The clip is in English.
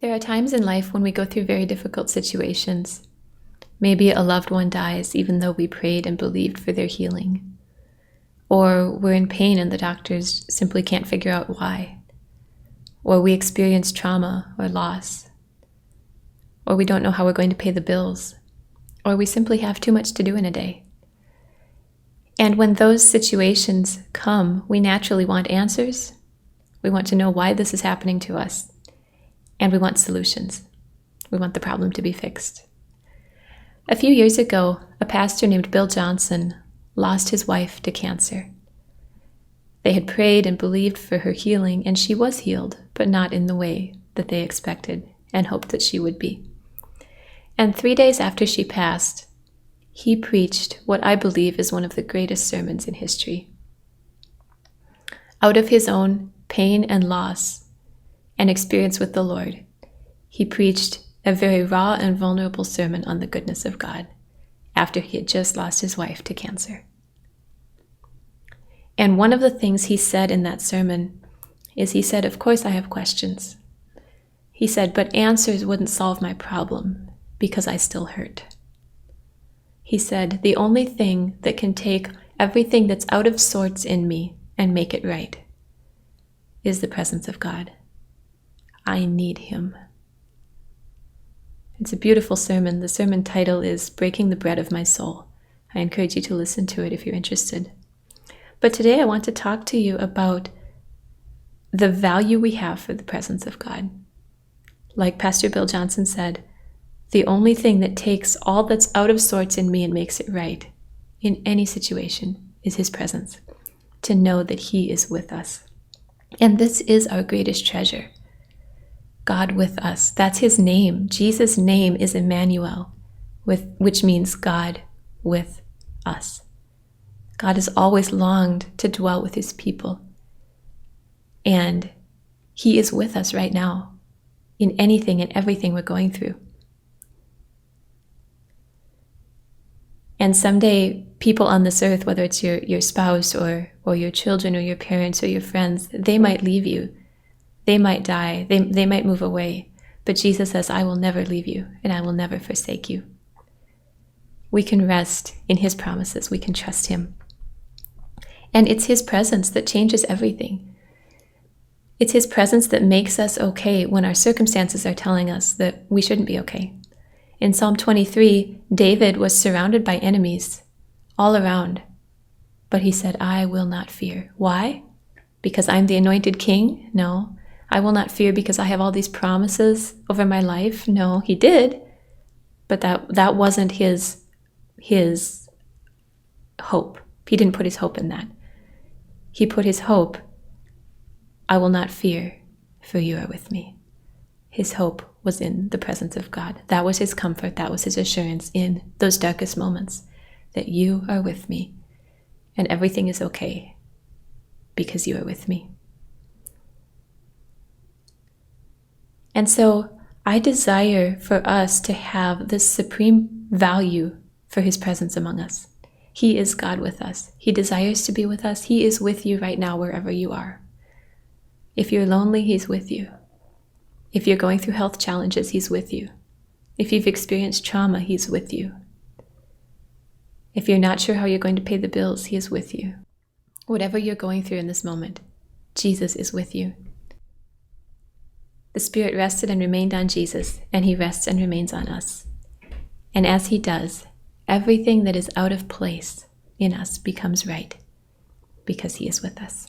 There are times in life when we go through very difficult situations. Maybe a loved one dies even though we prayed and believed for their healing. Or we're in pain and the doctors simply can't figure out why. Or we experience trauma or loss. Or we don't know how we're going to pay the bills. Or we simply have too much to do in a day. And when those situations come, we naturally want answers. We want to know why this is happening to us. And we want solutions. We want the problem to be fixed. A few years ago, a pastor named Bill Johnson lost his wife to cancer. They had prayed and believed for her healing, and she was healed, but not in the way that they expected and hoped that she would be. And 3 days after she passed, he preached what I believe is one of the greatest sermons in history. Out of his own pain and loss and experience with the Lord, he preached a very raw and vulnerable sermon on the goodness of God after he had just lost his wife to cancer. And one of the things he said in that sermon is he said, "Of course I have questions." He said, "But answers wouldn't solve my problem because I still hurt." He said, "The only thing that can take everything that's out of sorts in me and make it right is the presence of God. I need him." It's a beautiful sermon. The sermon title is Breaking the Bread of My Soul. I encourage you to listen to it if you're interested. But today I want to talk to you about the value we have for the presence of God. Like Pastor Bill Johnson said, the only thing that takes all that's out of sorts in me and makes it right in any situation is his presence, to know that he is with us. And this is our greatest treasure. God with us. That's his name. Jesus' name is Emmanuel, which means God with us. God has always longed to dwell with his people. And he is with us right now in anything and everything we're going through. And someday, people on this earth, whether it's your spouse or your children or your parents or your friends, they might leave you. They might die. They might move away. But Jesus says, "I will never leave you and I will never forsake you." We can rest in his promises. We can trust him. And it's his presence that changes everything. It's his presence that makes us okay when our circumstances are telling us that we shouldn't be okay. In Psalm 23, David was surrounded by enemies all around. But he said, "I will not fear." Why? Because I'm the anointed king? No. I will not fear because I have all these promises over my life? No, he did. But that wasn't his hope. He didn't put his hope in that. He put his hope, "I will not fear, for you are with me." His hope was in the presence of God. That was his comfort. That was his assurance in those darkest moments, that you are with me and everything is okay because you are with me. And so I desire for us to have this supreme value for his presence among us. He is God with us. He desires to be with us. He is with you right now wherever you are. If you're lonely, he's with you. If you're going through health challenges, he's with you. If you've experienced trauma, he's with you. If you're not sure how you're going to pay the bills, he is with you. Whatever you're going through in this moment, Jesus is with you. The Spirit rested and remained on Jesus, and he rests and remains on us. And as he does, everything that is out of place in us becomes right because he is with us.